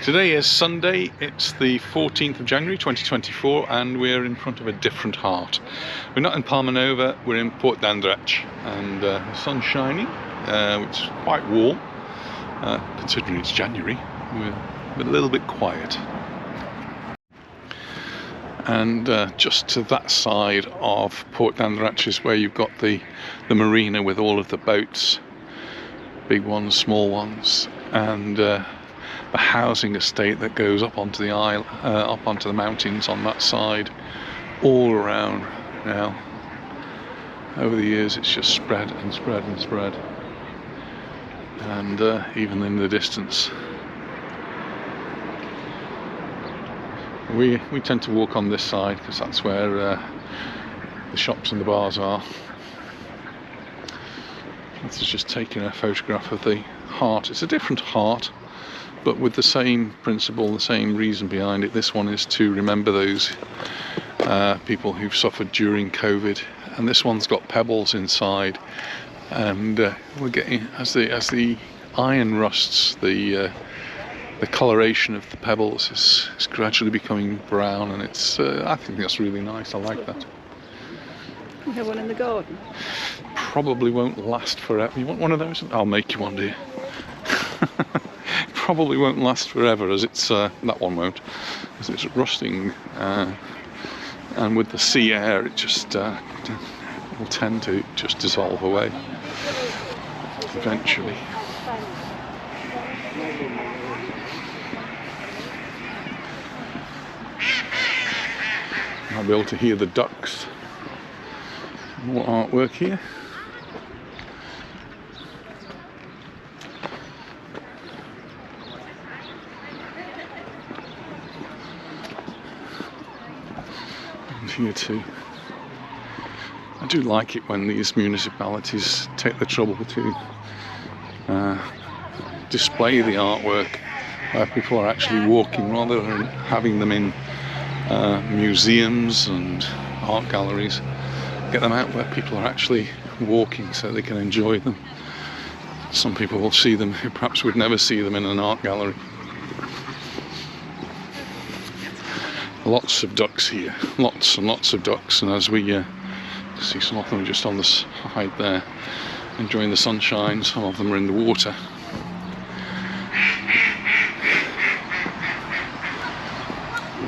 Today is Sunday, it's the 14th of January 2024 and we're in front of a different heart. We're not in Palma Nova, we're in Port d'Andratx, and the sun's shining, which is quite warm, considering it's January. We're a little bit quiet. And just to that side of Port d'Andratx is where you've got the Marina with all of the boats, big ones, small ones, and the housing estate that goes up onto the isle, up onto the mountains on that side, all around. Now, over the years, it's just spread and spread and spread, and even in the distance. We tend to walk on this side because that's where the shops and the bars are. This is just taking a photograph of the heart. It's a different heart, but with the same principle, the same reason behind it. This one is to remember those people who've suffered during COVID, and this one's got pebbles inside, and we're getting, as the iron rusts, the coloration of the pebbles is gradually becoming brown, and it's I think that's really nice. I like that. You have one in the garden? Probably won't last forever. You want one of those? I'll make you one, dear. Probably won't last forever, as it's that one won't, as it's rusting, and with the sea air it just will tend to just dissolve away eventually. I'll be able to hear the ducks. More artwork here. And here too. I do like it when these municipalities take the trouble to display the artwork where people are actually walking, rather than having them in museums and art galleries. Get them out where people are actually walking so they can enjoy them. Some people will see them who perhaps would never see them in an art gallery. Lots of ducks here, lots and lots of ducks, and as we see some of them just on the side there enjoying the sunshine, some of them are in the water.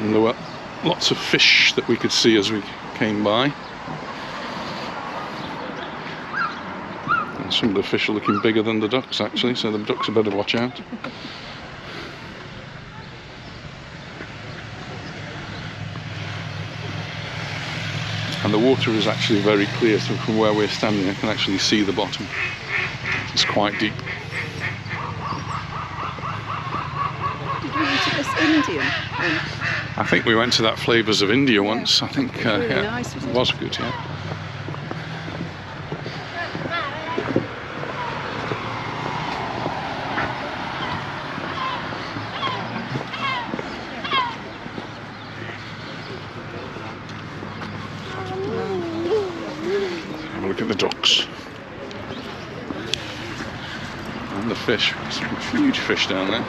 And there were lots of fish that we could see as we came by. And some of the fish are looking bigger than the ducks actually, so the ducks had better watch out. And the water is actually very clear, so from where we're standing I can actually see the bottom. It's quite deep. Did we eat at this Indian one? I think we went to that Flavours of India once. I think Really yeah, nice, it was good, yeah. Have a look at the ducks and the fish. Some huge fish down there.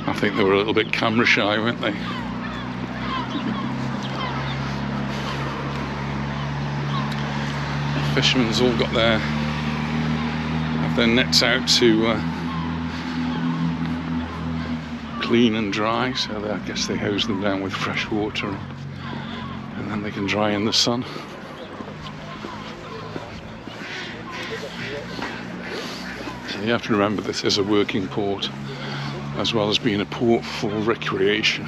I think they were a little bit camera shy, weren't they? The fishermen's all got their nets out to clean and dry, so I guess they hose them down with fresh water and then they can dry in the sun. So you have to remember this is a working port as well as being a port for recreation.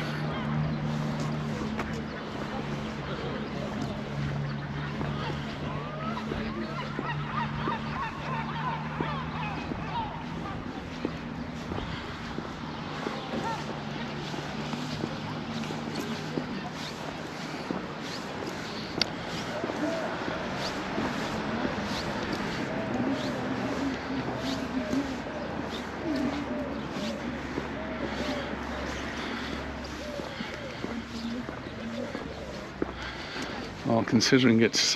Well, considering it's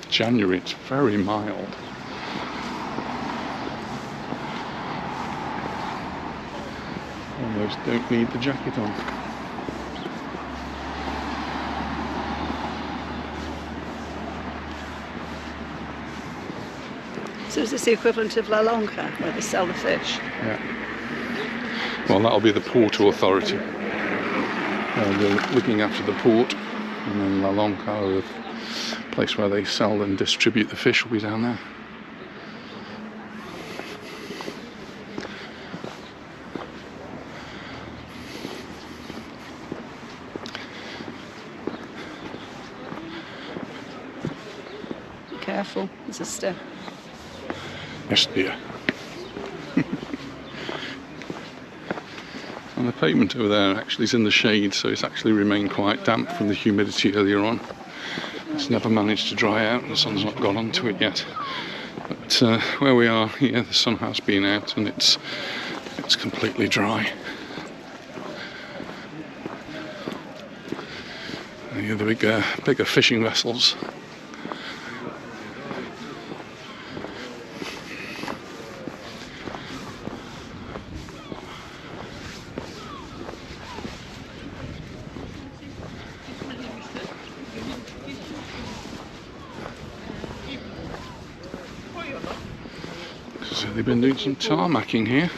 January, it's very mild. Almost don't need the jacket on. So is this the equivalent of Mallorca, where they sell the fish? Yeah. Well, that'll be the Port Authority. They're looking after the port, and then Mallorca, the place where they sell and distribute the fish, will be down there. Be careful, there's a step. Yes, dear. And the pavement over there actually is in the shade, so it's actually remained quite damp from the humidity earlier on. It's never managed to dry out, the sun's not got onto it yet. But where we are here, the sun has been out and it's completely dry. And here are the bigger fishing vessels. So they've been doing some tarmacking here.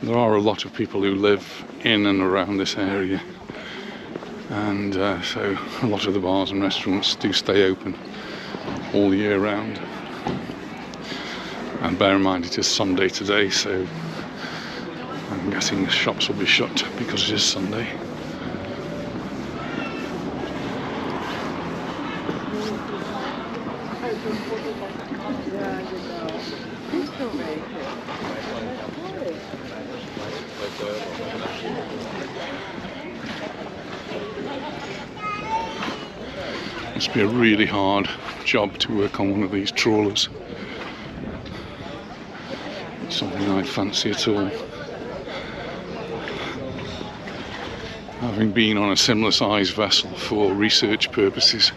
There are a lot of people who live in and around this area, and so a lot of the bars and restaurants do stay open all year round. And bear in mind it is Sunday today, so I'm guessing the shops will be shut because it is Sunday. Must be a really hard job to work on one of these trawlers. Something I'd fancy at all. Having been on a similar size vessel for research purposes.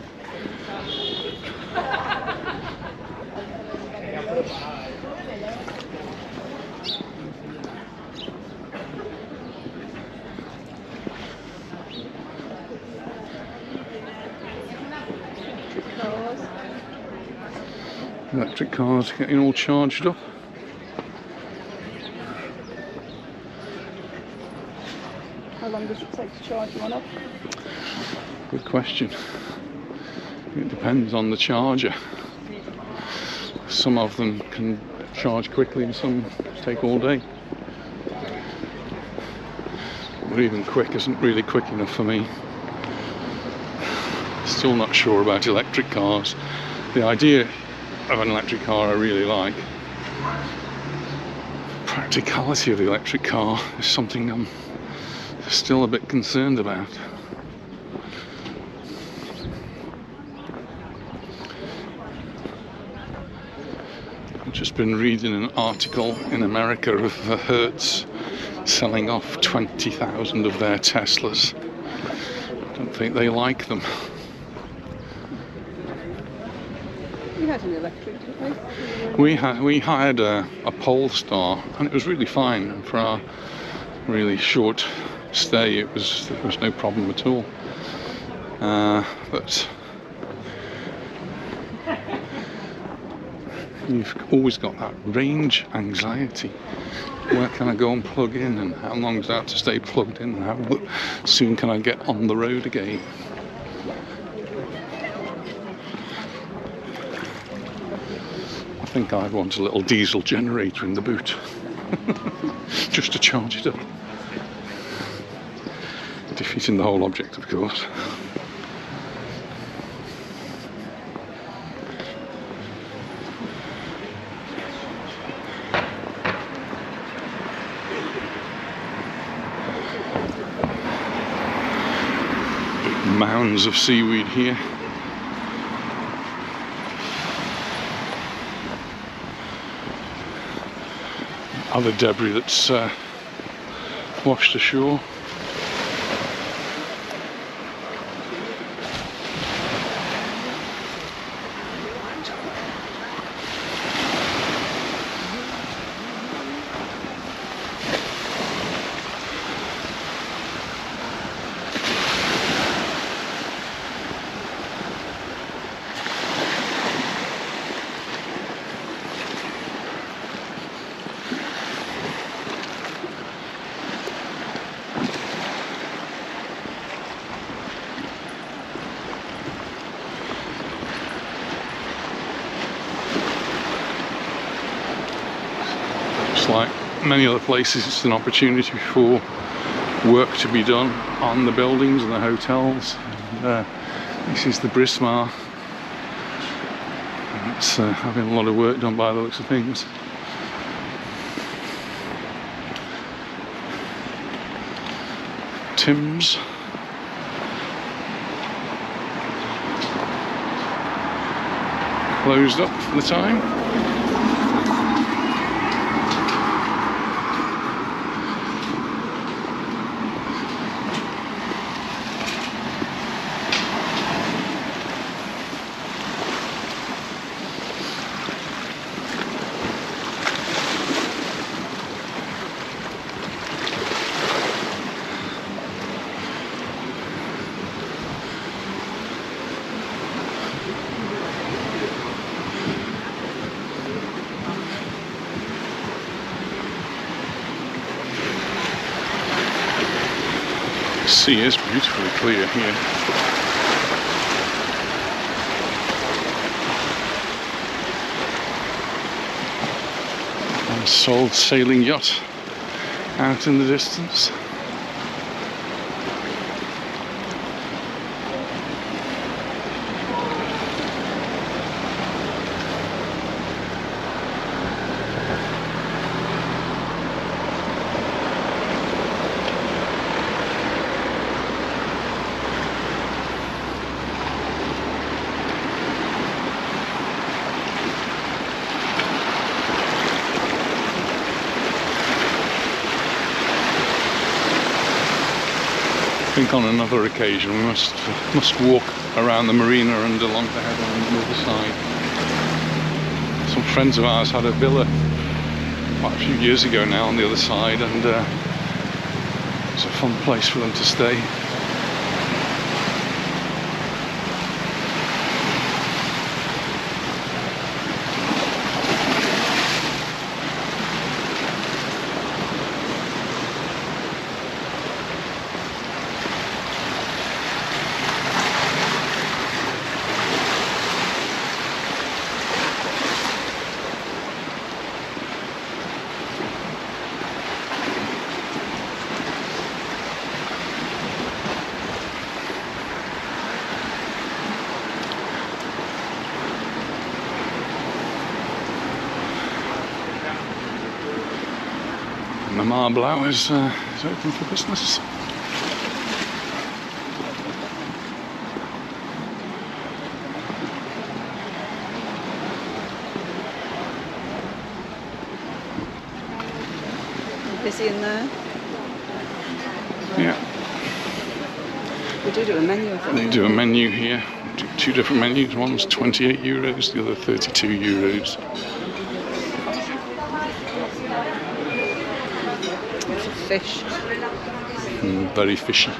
Electric cars getting all charged up. How long does it take to charge one up? Good question. It depends on the charger. Some of them can charge quickly and some take all day. But even quick isn't really quick enough for me. Still not sure about electric cars. The idea of an electric car I really like. Practicality of the electric car is something I'm still a bit concerned about. I've just been reading an article in America of Hertz selling off 20,000 of their Teslas. I don't think they like them. We had an electric, didn't we? We hired a Polestar, and it was really fine for our really short stay. There was no problem at all. But you've always got that range anxiety. Where can I go and plug in, and how long does that have to stay plugged in, and how soon can I get on the road again? I think I'd want a little diesel generator in the boot just to charge it up. Defeating the whole object, of course. Mounds of seaweed here. Other debris that's washed ashore. Like many other places, it's an opportunity for work to be done on the buildings and the hotels. And, this is the Brismar. It's having a lot of work done by the looks of things. Tim's. Closed up for the time. The sea is beautifully clear here. And a sold sailing yacht out in the distance. I think on another occasion we must walk around the marina and along the headland on the other side. Some friends of ours had a villa quite a few years ago now on the other side, and it's a fun place for them to stay. The Marblau is open for business. Busy in there? Yeah. We do a menu of it. They do a menu here. Two different menus. One's 28 euros, the other 32 euros. Fish. Very fishy.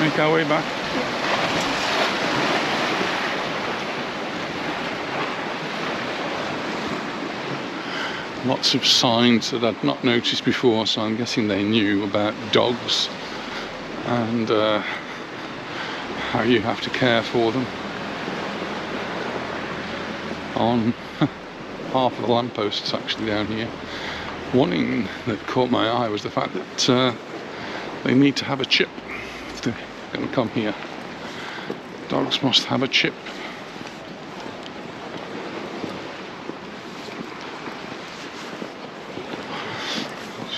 make our way back. Lots of signs that I'd not noticed before, so I'm guessing they knew about dogs and how you have to care for them. On half of the lampposts actually down here. One that caught my eye was the fact that they need to have a chip if they're going to come here. Dogs must have a chip.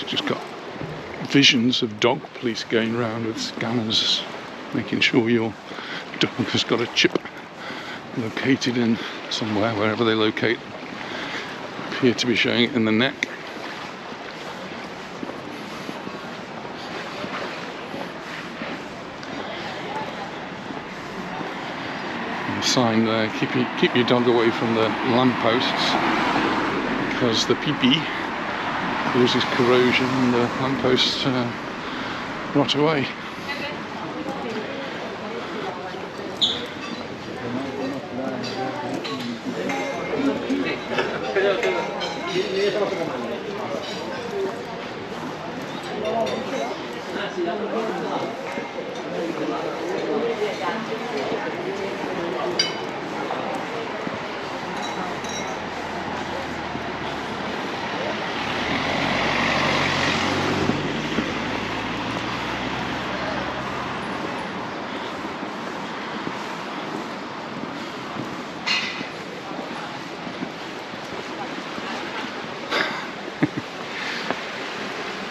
Just got visions of dog police going around with scanners, making sure your dog has got a chip located in somewhere, wherever they locate. Appear to be showing it in the neck. And a sign there, keep your dog away from the lampposts, because the pee-pee causes corrosion and the lampposts rot away.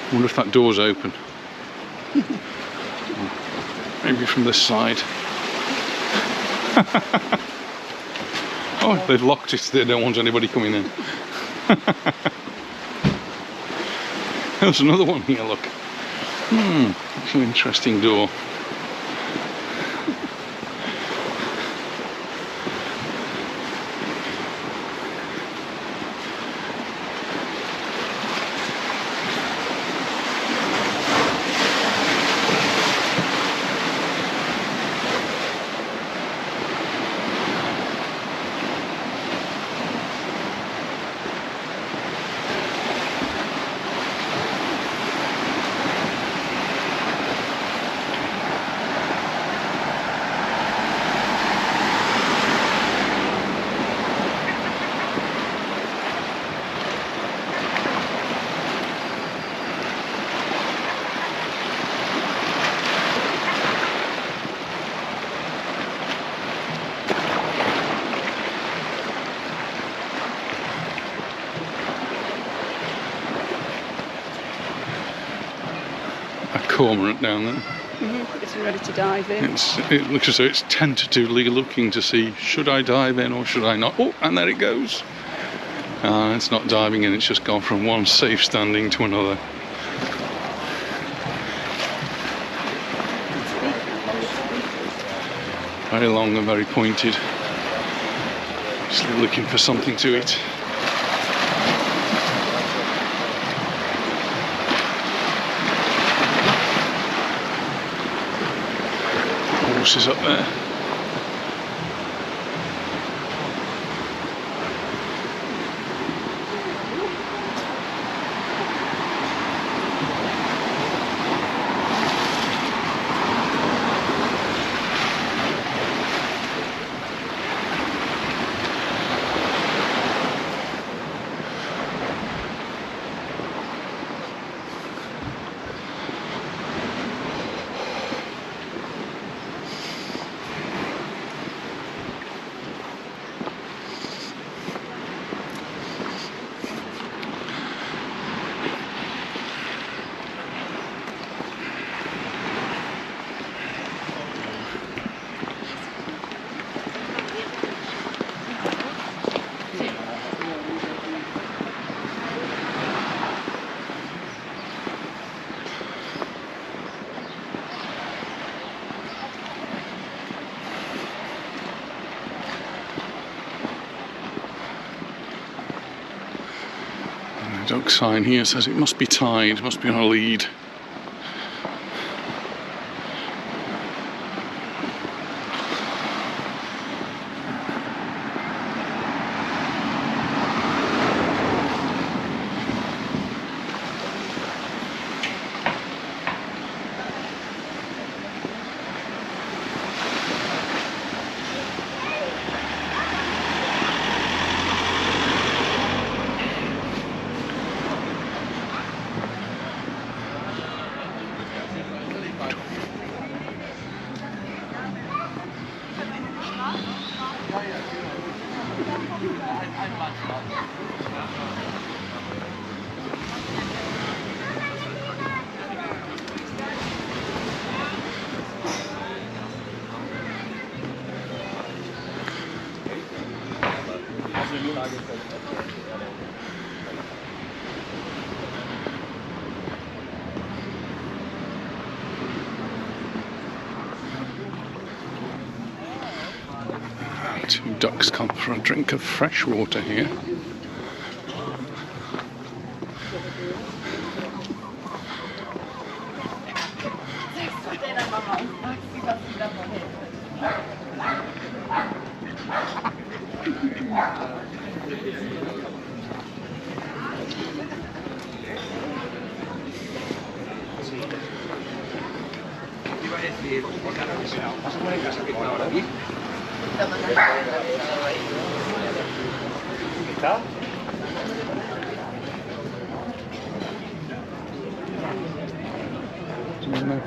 I wonder if that door's open. Maybe from this side. Oh, they've locked it. They don't want anybody coming in. There's another one here, look. It's an interesting door. Cormorant down there. Getting ready to dive in. It looks as though it's tentatively looking to see, should I dive in or should I not? Oh, and there it goes. It's not diving in, it's just gone from one safe standing to another. Very long and very pointed. Just looking for something to eat. Is up there. Dog sign here says it must be tied, must be on a lead. Two ducks come for a drink of fresh water here.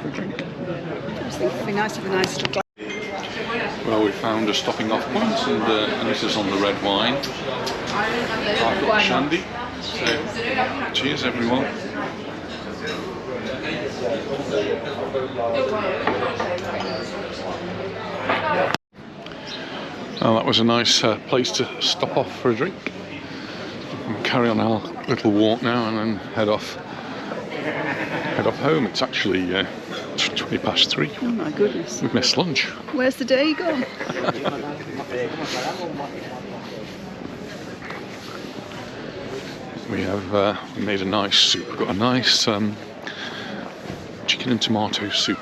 For a drink. I just think it'd be nice to have a nice little glass. Well, we found a stopping off point, and this is on the red wine. I've got shandy. So, cheers, everyone. Well, that was a nice place to stop off for a drink. We'll carry on our little walk now and then head off home. It's actually 20 past 3. Oh my goodness. We've missed lunch. Where's the day gone? We have we made a nice soup. We've got a nice chicken and tomato soup.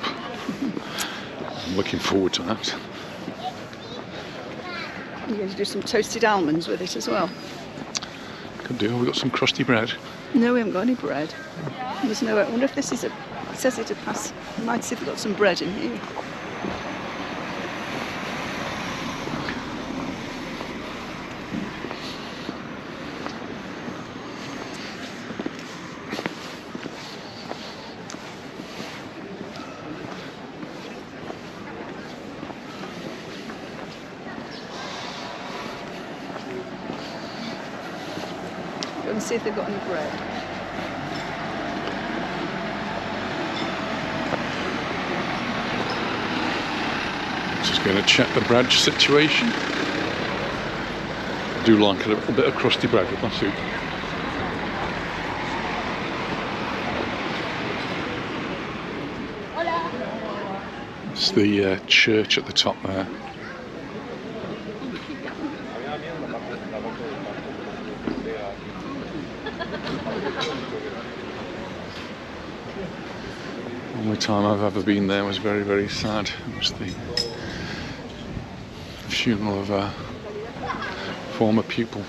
I'm looking forward to that. You're going to do some toasted almonds with it as well? Could do. We've got some crusty bread. No, we haven't got any bread. There's no. I wonder if this is a. It says it a pass. I might see if we've got some bread in here. Go and see if they've got any bread. Just going to check the bread situation. I do like a little bit of crusty bread with my soup. It's the church at the top there. The only time I've ever been there was very, very sad. It was the funeral of a former pupil.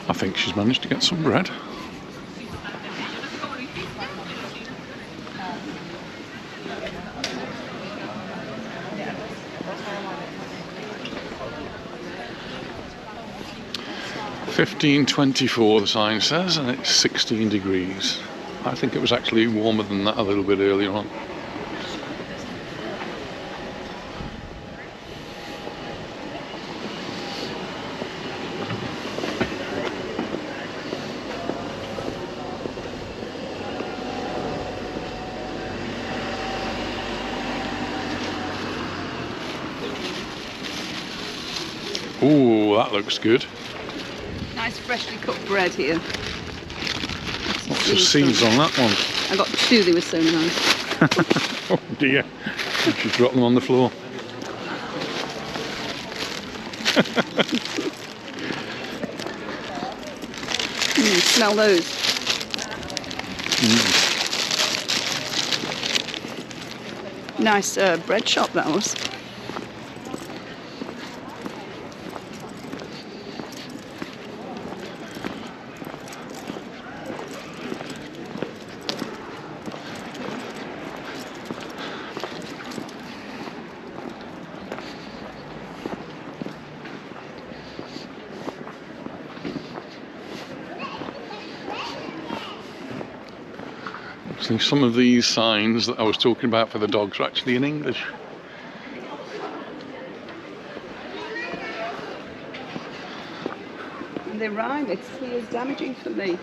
I think she's managed to get some bread. "15:24" the sign says, and it's 16 degrees. I think it was actually warmer than that a little bit earlier on. Ooh, that looks good. Nice freshly cooked bread here. Lots of seeds on that one. I got 2, they were so nice. Oh dear, she dropped them on the floor. Smell those. Nice bread shop that was. Actually, some of these signs that I was talking about for the dogs are actually in English. And they rhyme. It's clear as damaging for me.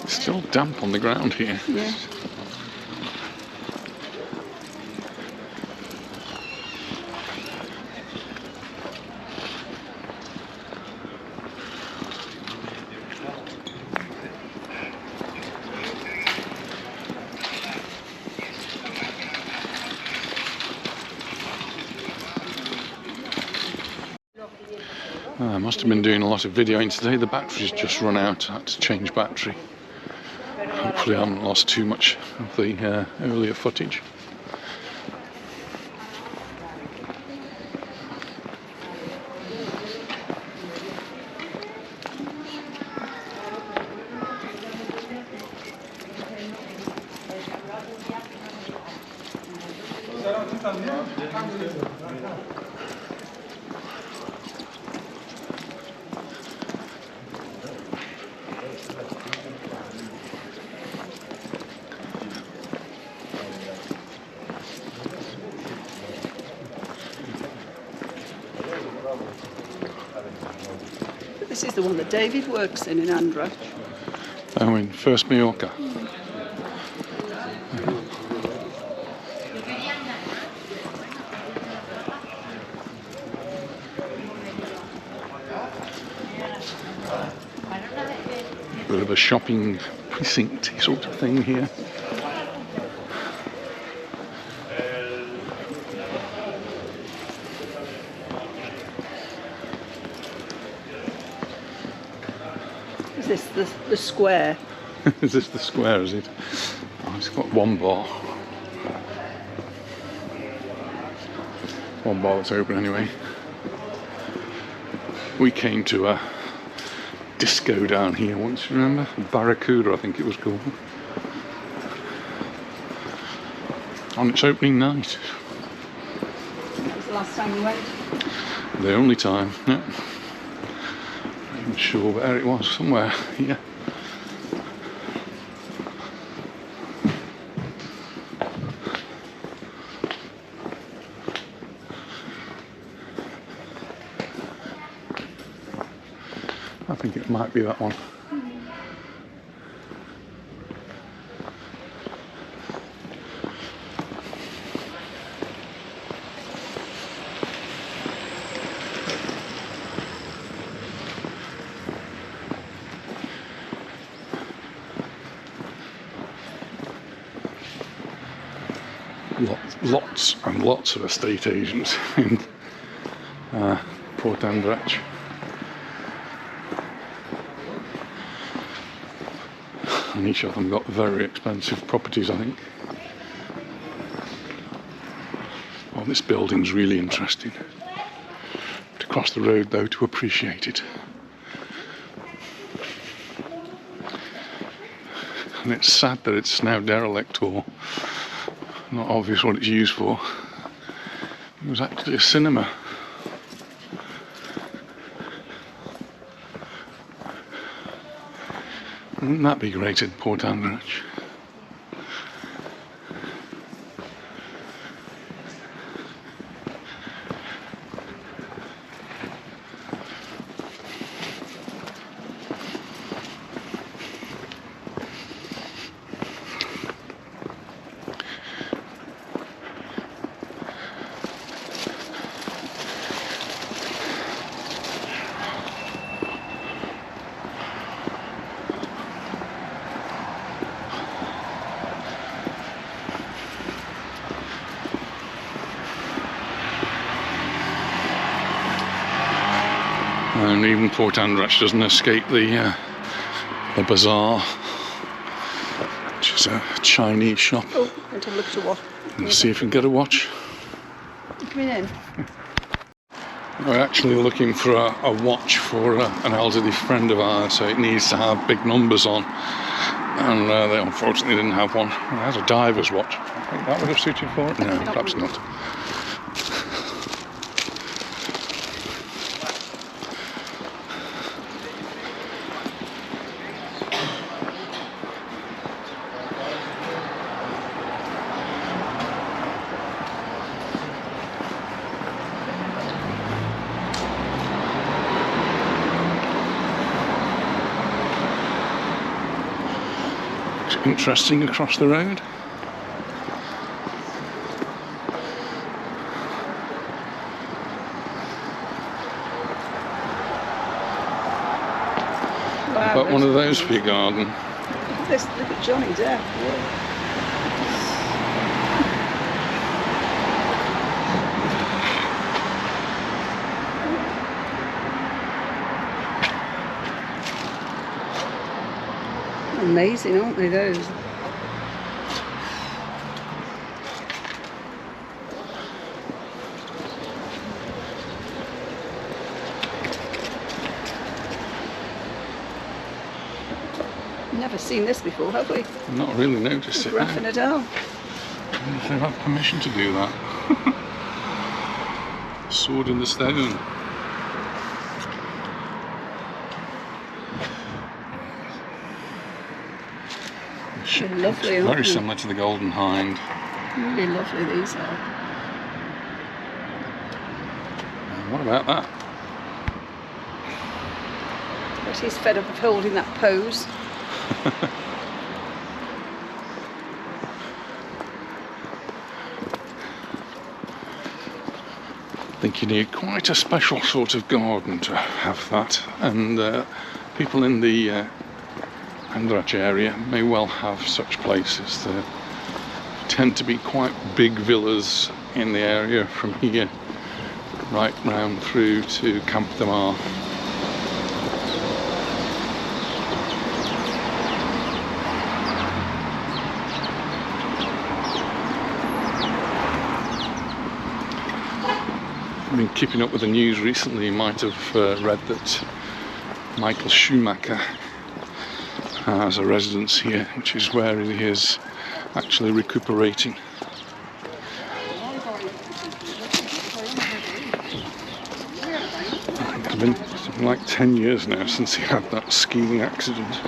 It's still damp on the ground here. Yeah. I must have been doing a lot of videoing today. The battery's just run out. I had to change battery. Hopefully I haven't lost too much of the earlier footage. This is the one that David works in Andra. Oh, in first Mallorca. Bit of a shopping precinct sort of thing here. Is this the square? Is this the square, is it? Oh, it's got one bar. One bar that's open anyway. We came to a disco down here once, remember? Barracuda, I think it was called. On its opening night. That was the last time you went? The only time, yeah. I'm not sure where it was, somewhere here. I think it might be that one. Lots and lots of estate agents in Port Andratx. And each of them got very expensive properties, I think. Oh, this building's really interesting. To cross the road though to appreciate it. And it's sad that it's now derelict or not obvious what it's used for. It was actually a cinema. Wouldn't that be great in Port Andratx? And even Port Andratx doesn't escape the bazaar, which is a Chinese shop. Oh, want to look to what? Let's see if we can get a watch. You coming in? We're actually looking for a watch for an elderly friend of ours, so it needs to have big numbers on. And they unfortunately didn't have one. It has a diver's watch. I think that would have suited for it. No, perhaps not. interesting across the road. Wow, Got one of those for your garden. Look at Johnny Depp. Yeah. Amazing, aren't they, those? Never seen this before, have we? Not really noticed it. Graphing it out. If they have permission to do that. Sword in the stone. They're lovely, aren't Very they? similar to the Golden Hind. Really lovely these are. What about that? But he's fed up of holding that pose. I think you need quite a special sort of garden to have that, and people in the Andratx area may well have such places. There tend to be quite big villas in the area from here right round through to Camp de Mar. I've been keeping up with the news recently. You might have read that Michael Schumacher has a residence here, which is where he is actually recuperating. I think it's been something like 10 years now since he had that skiing accident.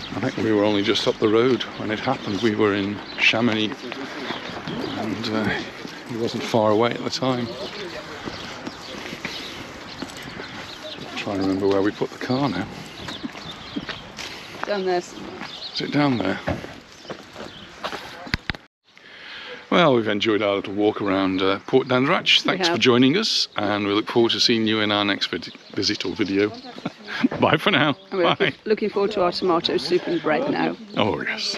I think we were only just up the road when it happened. We were in Chamonix, and he wasn't far away at the time. I'm trying to remember where we put the car now. Down there somewhere. Is it down there? Well, we've enjoyed our little walk around Port d'Andratx. Thanks for joining us, and we look forward to seeing you in our next visit or video. Bye for now. And we're Bye. looking forward to our tomato soup and bread now. Oh, yes.